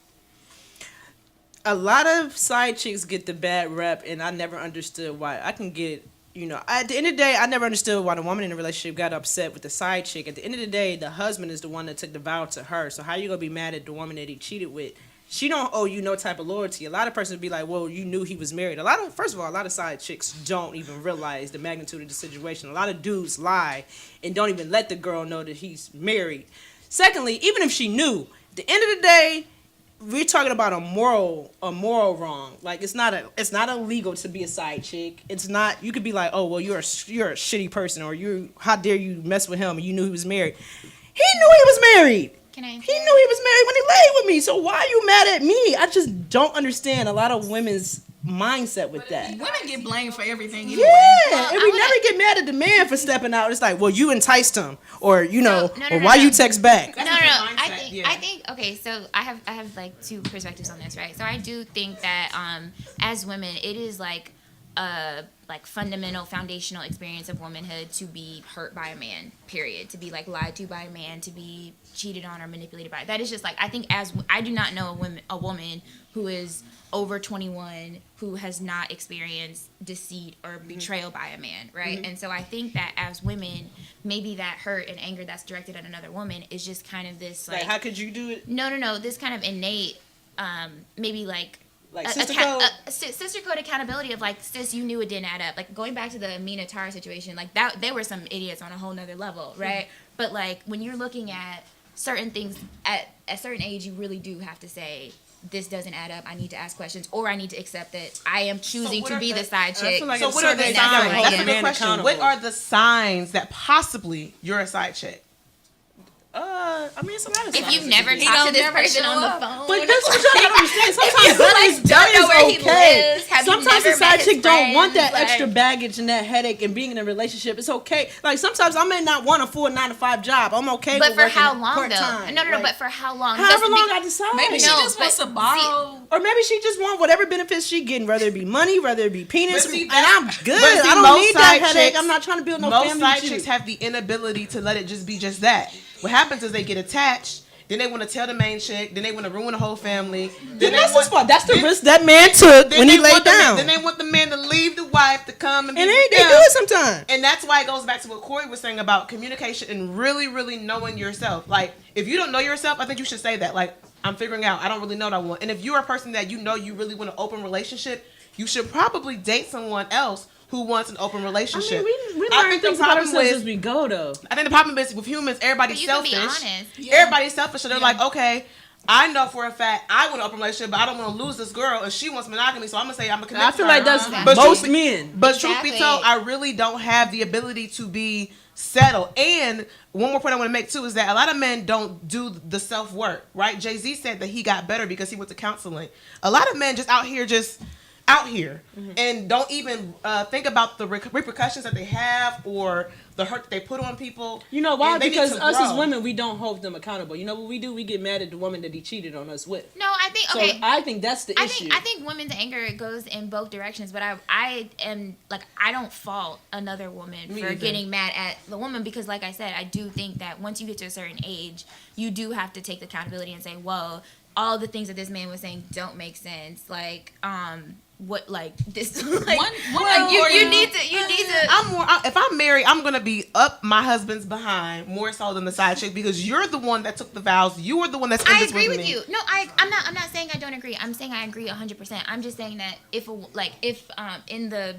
a lot of side chicks get the bad rep, and I never understood why. I can get. At the end of the day, I never understood why the woman in the relationship got upset with the side chick. At the end of the day, the husband is the one that took the vow to her. So how you gonna be mad at the woman that he cheated with? She don't owe you no type of loyalty. A lot of persons be like, well, you knew he was married. First of all, a lot of side chicks don't even realize the magnitude of the situation. A lot of dudes lie and don't even let the girl know that he's married. Secondly, even if she knew, at the end of the day, we're talking about a moral wrong. Like, it's not illegal to be a side chick. It's not. You could be like, oh well, you're a shitty person, or how dare you mess with him? And you knew he was married. He knew he was married. He knew he was married when he laid with me. So why are you mad at me? I just don't understand a lot of women's mindset with that. Women get blamed for everything anyway. Yeah, and we never get mad at the man for stepping out. It's like, well, you enticed him, or why you text back. No. I think okay. So I have like two perspectives on this, right? So I do think that as women, it is like a fundamental foundational experience of womanhood to be hurt by a man, period, to be like lied to by a man, to be cheated on or manipulated by. That is just like, I think I do not know a woman who is over 21 who has not experienced deceit or betrayal by a man, right? And so I think that as women, maybe that hurt and anger that's directed at another woman is just kind of this like how could you do it? No, this kind of innate maybe like sister code? Sister code accountability of like, sis, you knew it didn't add up. Like going back to the Amina Tara situation, like that, they were some idiots on a whole nother level, right? But like when you're looking at certain things at a certain age, you really do have to say, this doesn't add up. I need to ask questions, or I need to accept that I am choosing to be the side chick. So what are the signs? That's a good question. What are the signs that possibly you're a side chick? I mean, it's a lot of if you've never talked to this person on the phone. But that's what y'all don't understand. Sometimes that is okay. Sometimes the side chick don't want that extra baggage and that headache and being in a relationship. It's okay. Like sometimes I may not want a full 9-to-5 job. I'm okay with working part-time. But for how long though? No. But for how long? However long I decide. Maybe she just wants to borrow. Or maybe she just want whatever benefits she getting, whether it be money, whether it be penis, and I'm good. See, I don't need that headache. I'm not trying to build no family. Most side chicks have the inability to let it just be just that. What happens is they get attached, then they want to tell the main chick, then they want to ruin the whole family. Then that's the risk that man took when he laid down. Then they want the man to leave the wife to come and be they do it sometimes. And that's why it goes back to what Corey was saying about communication and really, really knowing yourself. Like, if you don't know yourself, I think you should say that. Like, I'm figuring out, I don't really know what I want. And if you're a person that you know you really want an open relationship, you should probably date someone else who wants an open relationship. I mean, we I learn think the things about problem ourselves is as we go, though. I think the problem is with humans, everybody's But you can be selfish. honest. Everybody's selfish, so they're like, okay, I know for a fact I want an open relationship, but I don't want to lose this girl, and she wants monogamy, so I'm gonna say I'm gonna commit. I feel like that's but most men. But truth be told, I really don't have the ability to be settled. And one more point I want to make too is that a lot of men don't do the self work. Right? Jay-Z said that he got better because he went to counseling. A lot of men just out here and don't even think about the repercussions that they have or the hurt that they put on people. You know why? And they need Because to us as grow. women, we don't hold them accountable. You know what we do? We get mad at the woman that he cheated on us with. No, I think okay. So I think that's the issue. I think women's anger goes in both directions, but I am like I don't fault another woman Me for either. getting mad at the woman because, like I said, I do think that once you get to a certain age, you do have to take the accountability and say, well, all the things that this man was saying don't make sense. Like what like this like, you need to if I'm married, I'm gonna be up my husband's behind more so than the side chick because you're the one that took the vows. You are the one that's in I this agree with me. you. No, I'm not saying I don't agree. I'm saying I agree 100%. I'm just saying that if in the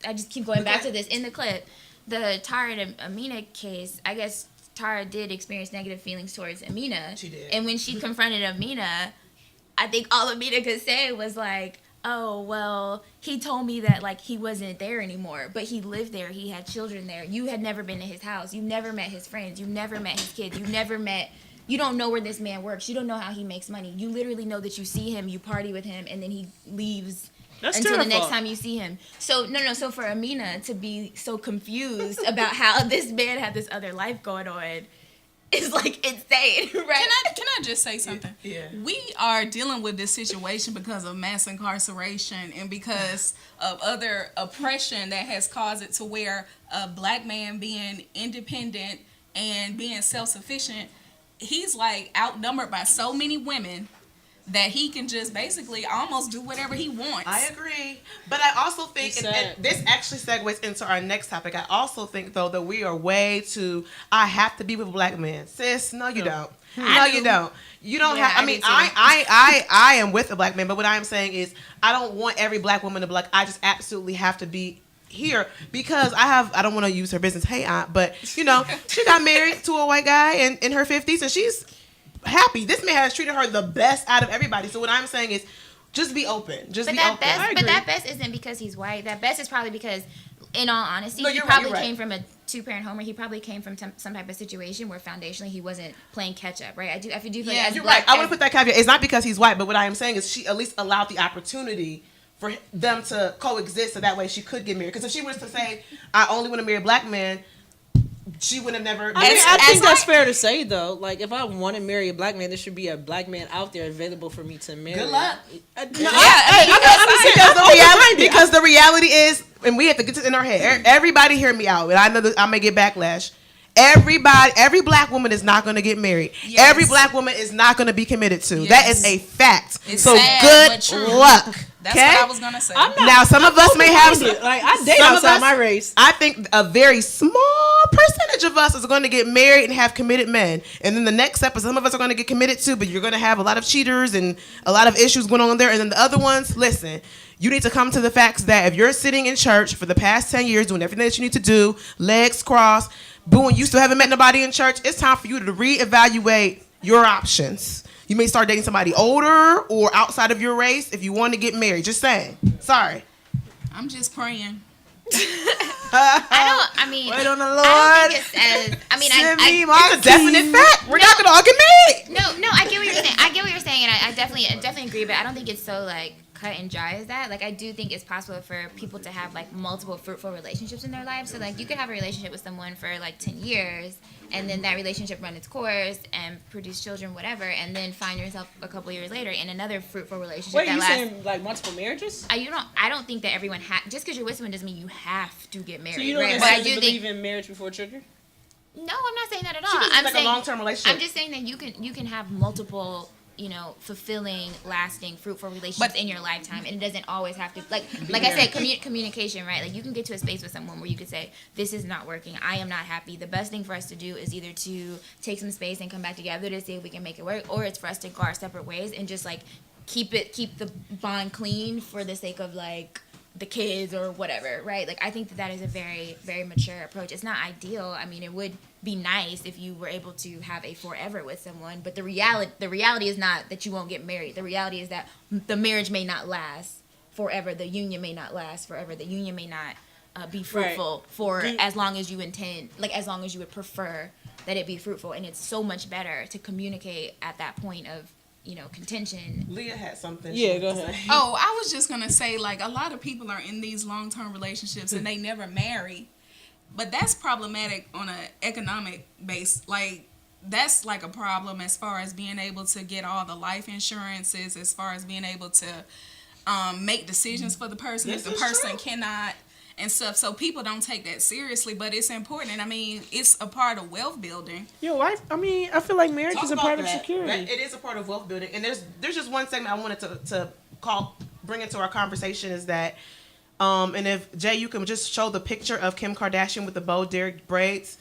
I just keep going back to this in the clip, the Tara and Amina case, I guess Tara did experience negative feelings towards Amina. She did. And when she confronted Amina, I think all Amina could say was like, oh, well, he told me that, like, he wasn't there anymore, but he lived there. He had children there. You had never been to his house. You never met his friends. You never met his kids. You don't know where this man works. You don't know how he makes money. You literally know that you see him, you party with him, and then he leaves until the next time you see him. So, so for Amina to be so confused about how this man had this other life going on is like insane, right? Can I just say something? Yeah. We are dealing with this situation because of mass incarceration and because of other oppression that has caused it to where a black man being independent and being self-sufficient, he's like outnumbered by so many women that he can just basically almost do whatever he wants. I agree. But I also think, and this actually segues into our next topic, I also think, though, that we are way too, I have to be with a black man. Sis, no, you don't. No, you don't. You don't have, I mean, I am with a black man, but what I am saying is I don't want every black woman to be like, I just absolutely have to be here because I don't want to use her business, hey aunt, but, you know, she got married to a white guy in her 50s, and she's happy. This man has treated her the best out of everybody. So what I'm saying is, just be open. Just be open. But that best isn't because he's white. That best is probably because, in all honesty, No, he you're probably right. came from a two-parent home, or he probably came from some type of situation where foundationally he wasn't playing catch-up, right? I do feel like as you're black, right. I want to put that caveat. It's not because he's white, but what I am saying is she at least allowed the opportunity for them to coexist, so that way she could get married. Because if she was to say, I only want to marry a black man, she would have never. I think that's fair to say, though. Like, if I want to marry a black man, there should be a black man out there available for me to marry. Good luck. Because the reality is, and we have to get this in our head. Everybody hear me out, and I know that I may get backlash. Every black woman is not going to get married. Yes. Every black woman is not going to be committed to. Yes. That is a fact. It's so sad, good but true. luck. That's okay? what I was gonna say. Now, some of us may have like I date outside my race. I think a very small percentage of us is going to get married and have committed men, and then the next step is some of us are going to get committed too. But you're going to have a lot of cheaters and a lot of issues going on there. And then the other ones, listen. You need to come to the facts that if you're sitting in church for the past 10 years doing everything that you need to do, legs crossed, boo, you still haven't met nobody in church, it's time for you to reevaluate your options. You may start dating somebody older or outside of your race if you want to get married. Just saying. Sorry. I'm just praying. Wait on the Lord. I don't think it's as, I mean, it's a definite fact. We're not going to all get married. No, I get what you're saying. And I definitely agree, but I don't think it's so like cut and dry as that. Like, I do think it's possible for people to have like multiple fruitful relationships in their lives. So like, you could have a relationship with someone for like 10 years, and then that relationship run its course and produce children, whatever, and then find yourself a couple years later in another fruitful relationship. Wait, that you lasts. saying like multiple marriages? I don't think that everyone just because you're with someone doesn't mean you have to get married. So you don't right? necessarily believe in marriage before children? No, I'm not saying that at all. She means I'm like saying a long-term relationship. I'm just saying that you can have multiple, fulfilling, lasting, fruitful relationships in your lifetime, and it doesn't always have to like I said, communication, right? Like, you can get to a space with someone where you could say, this is not working, I am not happy. The best thing for us to do is either to take some space and come back together to see if we can make it work, or it's for us to go our separate ways and just like keep the bond clean for the sake of like the kids or whatever, right? Like, I think that is a very, very mature approach. It's not ideal. I mean, it would be nice if you were able to have a forever with someone, but the reality is not that you won't get married. The reality is that the marriage may not last forever. The union may not last forever. The union may not be fruitful for as long as you intend, like as long as you would prefer that it be fruitful. And it's so much better to communicate at that point of, you know, contention. Leah had something. Yeah, go ahead. Oh, I was just gonna say, like, a lot of people are in these long-term relationships and they never marry, but that's problematic on an economic base. Like, that's like a problem as far as being able to get all the life insurances, as far as being able to make decisions for the person if the person cannot and stuff. So people don't take that seriously, but it's important. And I mean, it's a part of wealth building. Yo, I feel like marriage Talk is a about part of that. security. It is a part of wealth building. And there's just one segment I wanted to bring into our conversation is that, and if Jay, you can just show the picture of Kim Kardashian with the Bo Derek braids.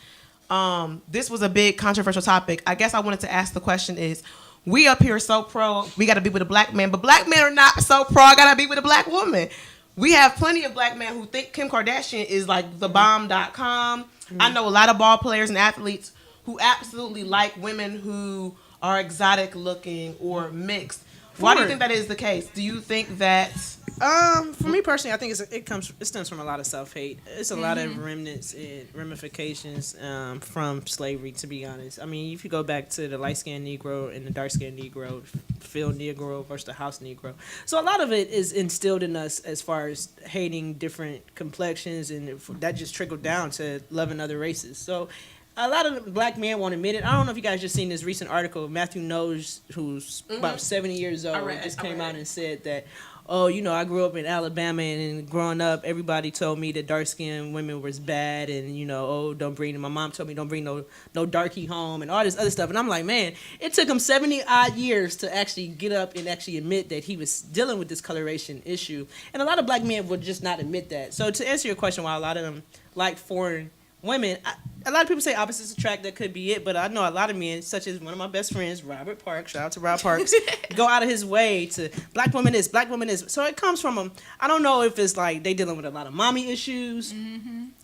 This was a big controversial topic. I guess I wanted to ask the question is, we up here so pro, we got to be with a black man, but black men are not so pro, I got to be with a black woman. We have plenty of black men who think Kim Kardashian is like the bomb.com. I know a lot of ball players and athletes who absolutely like women who are exotic looking or mixed. Why do you think that is the case? Do you think that... For me personally, I think it stems from a lot of self-hate. It's a lot of remnants and ramifications from slavery, to be honest. I mean, if you go back to the light-skinned Negro and the dark-skinned Negro, field Negro versus the house Negro. So a lot of it is instilled in us as far as hating different complexions, and that just trickled down to loving other races. So a lot of black men won't admit it. I don't know if you guys just seen this recent article. Matthew Knowles, who's about 70 years old, just came out and said that, oh, you know, I grew up in Alabama, and growing up, everybody told me that dark-skinned women was bad, and, you know, oh, don't bring them. My mom told me don't bring no darky home, and all this other stuff. And I'm like, man, it took him 70-odd years to actually get up and actually admit that he was dealing with this coloration issue. And a lot of black men would just not admit that. So to answer your question, why a lot of them like foreign women, a lot of people say opposites attract. That could be it, but I know a lot of men, such as one of my best friends, Robert Parks, shout out to Rob Parks, go out of his way to black woman is, black woman is. So it comes from them. I don't know if it's like they dealing with a lot of mommy issues.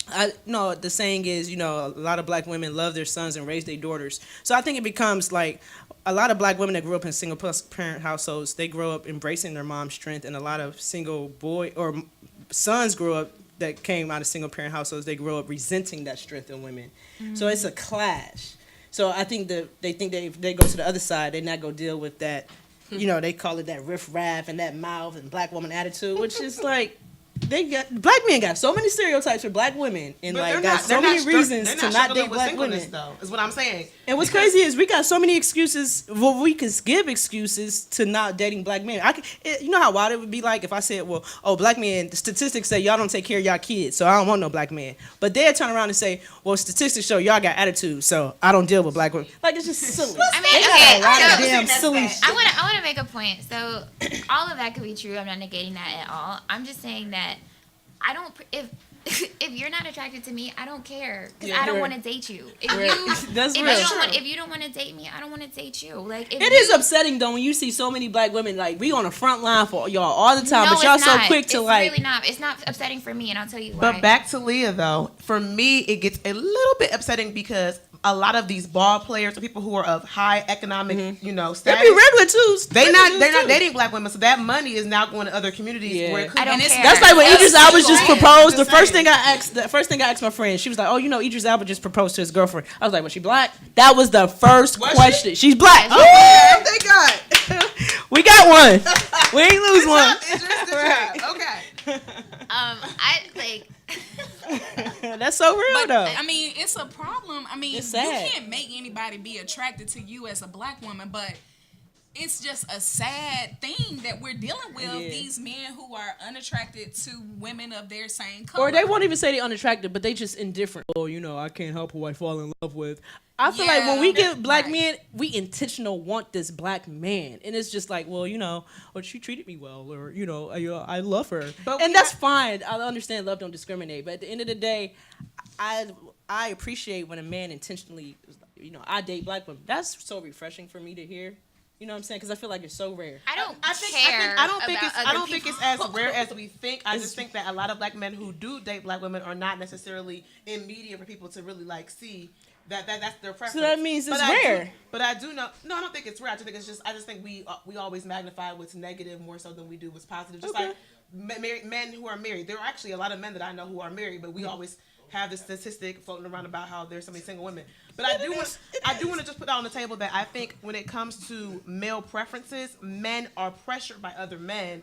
I know the saying is, you know, a lot of black women love their sons and raise their daughters. So I think it becomes like a lot of black women that grew up in single parent households, they grow up embracing their mom's strength, and a lot of single boy or sons grow up that came out of single parent households, they grow up resenting that strength in women. So it's a clash. So I think that they think if they go to the other side, they're not going to deal with that, you know, they call it that riff-raff and that mouth and black woman attitude, which is like, black men got so many stereotypes for black women, and like got so many reasons to not date black women. Though, is what I'm saying. And what's crazy is we got so many excuses. Well, we can give excuses to not dating black men. You know how wild it would be like if I said, well, oh, black men, the statistics say y'all don't take care of y'all kids, so I don't want no black man. But they'd turn around and say, well, statistics show y'all got attitude, so I don't deal with black women. Like, it's just silly. I mean, damn silly shit. I want to make a point. So all of that could be true. I'm not negating that at all. I'm just saying that I don't. If you're not attracted to me, I don't care, because I don't want to date you. If you don't want to date me, I don't want to date you. Like, it is upsetting though when you see so many black women, like, we on the front line for y'all all the time, but y'all so quick to like. It's really not. It's not upsetting for me, and I'll tell you why. But back to Leah though, for me it gets a little bit upsetting because a lot of these ball players or people who are of high economic, you know, status, they be regular too. They're not dating black women, so that money is now going to other communities. Where it could That's like when Idris Elba just proposed. The first thing I asked my friend, she was like, "Oh, you know, Idris Elba just proposed to his girlfriend." I was like, "Was she black?" That was the first question. She's black. Oh, thank God. We got one. We ain't lose one. Okay. I like. That's so real though. I mean, it's a problem. I mean, It's you sad. can't make anybody be attracted to you as a black woman, but it's just a sad thing that we're dealing with. These men who are unattracted to women of their same color. Or they won't even say they're unattractive, but they just indifferent. Oh, you know, I can't help who I fall in love with. I feel like when we get black men, we intentional want this black man. And it's just like, well, you know, or she treated me well, or, you know, I love her. And that's fine. I understand love don't discriminate. But at the end of the day, I appreciate when a man intentionally, you know, I date black women. That's so refreshing for me to hear. You know what I'm saying? Because I feel like it's so rare. I don't I don't think it's as rare as we think. I just think that a lot of black men who do date black women are not necessarily in media for people to really like see that's their preference. So that means it's rare. But I do know. No, I don't think it's rare. I just think we always magnify what's negative more so than we do what's positive. Just like men who are married. There are actually a lot of men that I know who are married, but we always have this statistic floating around about how there's so many single women. But I do want to just put that on the table that I think when it comes to male preferences, men are pressured by other men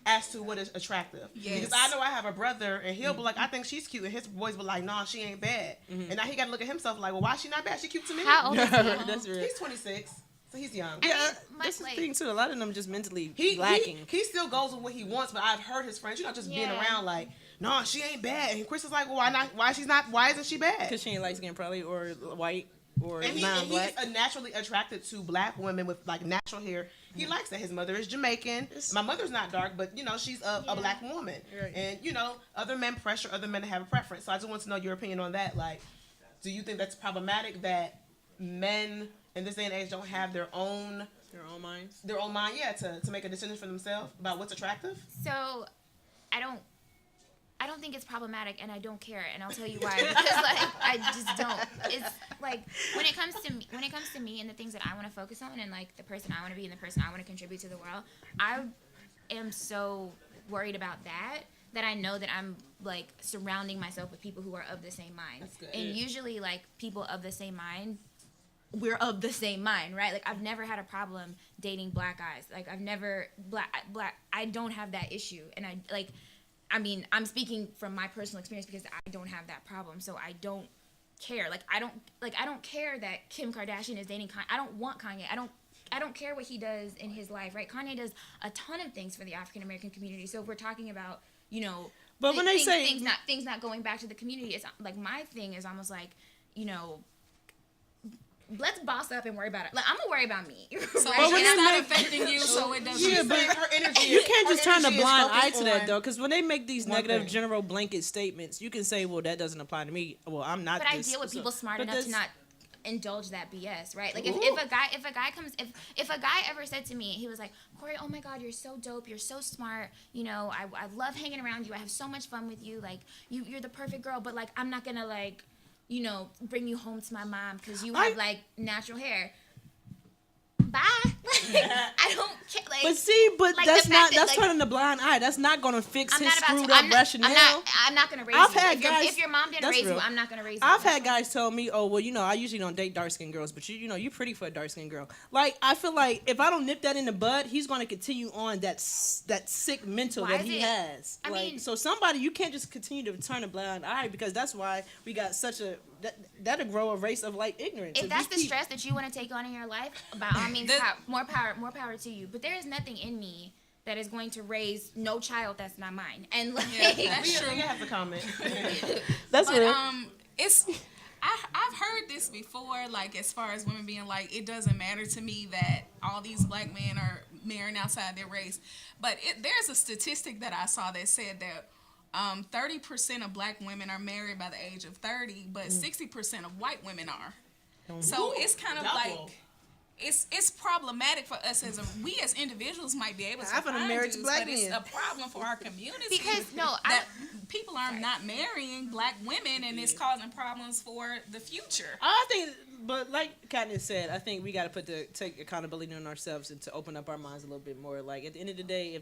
as to what is attractive. Yes. Because I know I have a brother and he'll be like, I think she's cute, and his boys be like, nah, she ain't bad. And now he got to look at himself like, well, why is she not bad? She cute to me. How old is he? That's real. He's 26. So he's young. Yeah, that's the thing too. A lot of them just mentally lacking. He still goes with what he wants, but I've heard his friends, just being around like, no, she ain't bad. And Chris is like, well, why not? Why isn't she bad? Because she ain't light skin probably, or white, or and non-black. He's naturally attracted to black women with like natural hair. He likes that. His mother is Jamaican. My mother's not dark, but she's a black woman. Right. And other men pressure other men to have a preference. So I just want to know your opinion on that. Like, do you think that's problematic that men in this day and age don't have their own mind, to make a decision for themselves about what's attractive? So, I don't think it's problematic, and I don't care, and I'll tell you why. Because I just don't. It's like when it comes to me and the things that I want to focus on, and like the person I want to be and the person I want to contribute to the world, I am so worried about that I know that I'm like surrounding myself with people who are of the same mind. That's good. And usually, like people of the same mind, we're of the same mind, right? Like I've never had a problem dating black guys. Like I've never I don't have that issue, and I'm speaking from my personal experience because I don't have that problem, so I don't care. I don't care that Kim Kardashian is dating Kanye. I don't want Kanye. I don't care what he does in his life, right? Kanye does a ton of things for the African American community. So if we're talking about, but when they say things not going back to the community, it's like my thing is almost like, let's boss up and worry about it. Like I'm gonna worry about me. So it's not affecting you, so it doesn't. Yeah, but her energy. You can't just turn a blind eye to that though, because when they make these negative, general blanket statements, you can say, "Well, that doesn't apply to me." Well, I'm not. But I deal with people smart enough to not indulge that BS, right? Like if a guy ever said to me, he was like, "Corey, oh my God, you're so dope. You're so smart. I love hanging around you. I have so much fun with you. Like you're the perfect girl. But like I'm not gonna like." Bring you home to my mom because you have like natural hair. Bye. I don't care. But that's turning a blind eye. That's not gonna fix his screwed up rationale. I'm not gonna raise you. If your mom didn't raise you, I'm not gonna raise you. I've had guys tell me, "Oh, well, I usually don't date dark skinned girls, but you're pretty for a dark skinned girl." Like I feel like if I don't nip that in the bud, he's gonna continue on that sick mental that he has. So somebody you can't just continue to turn a blind eye because that's why we got such a that'll grow a race of like ignorance. If that's the stress that you want to take on in your life, by all means, more power to you. But there is nothing in me that is going to raise no child that's not mine. And like, that's true. You have to comment. That's real. I've heard this before. Like as far as women being like, it doesn't matter to me that all these black men are marrying outside their race. But there's a statistic that I saw that said that 30% of black women are married by the age of 30, but 60% of white women are. So it's kind of like it's problematic for us we as individuals might be able to find dudes, but it's a problem for our community because people are not marrying black women, and it's causing problems for the future. I think, but like Katniss said, I think we got to take accountability on ourselves and to open up our minds a little bit more. Like at the end of the day,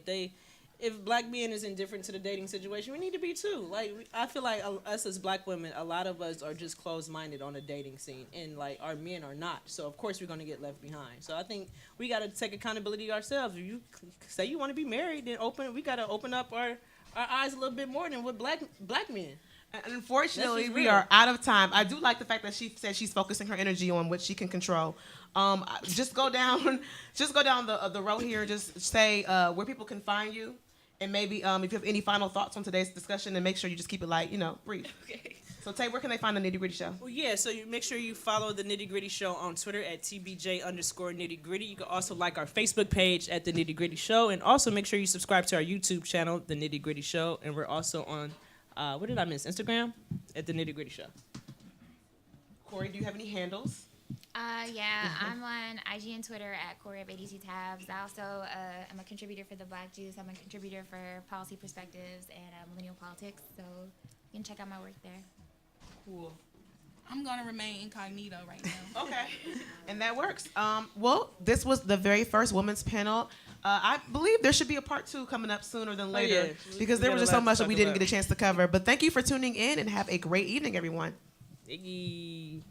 if black men is indifferent to the dating situation, we need to be too. Like I feel like us as black women, a lot of us are just closed-minded on the dating scene, and like our men are not. So of course we're gonna get left behind. So I think we gotta take accountability ourselves. If you say you want to be married, then we gotta open up our eyes a little bit more than what black men. And unfortunately, we are out of time. I do like the fact that she said she's focusing her energy on what she can control. Just go down the road here. Just say where people can find you. And maybe if you have any final thoughts on today's discussion, and make sure you just keep it light, brief. Okay. So, Tay, where can they find the Nitty Gritty Show? Well, yeah, so you make sure you follow the Nitty Gritty Show on Twitter at TBJ_Nitty Gritty. You can also like our Facebook page at the Nitty Gritty Show, and also make sure you subscribe to our YouTube channel, the Nitty Gritty Show, and we're also on what did I miss? Instagram at the Nitty Gritty Show. Corey, do you have any handles? Yeah, I'm on IG and Twitter at Corey of ADT Tabs. I also am a contributor for the Black Juice. I'm a contributor for Policy Perspectives and Millennial Politics. So you can check out my work there. Cool. I'm going to remain incognito right now. Okay. And that works. Well, this was the very first women's panel. I believe there should be a part 2 coming up sooner than later because there was just so much that we didn't get a chance to cover. But thank you for tuning in and have a great evening, everyone. Iggy.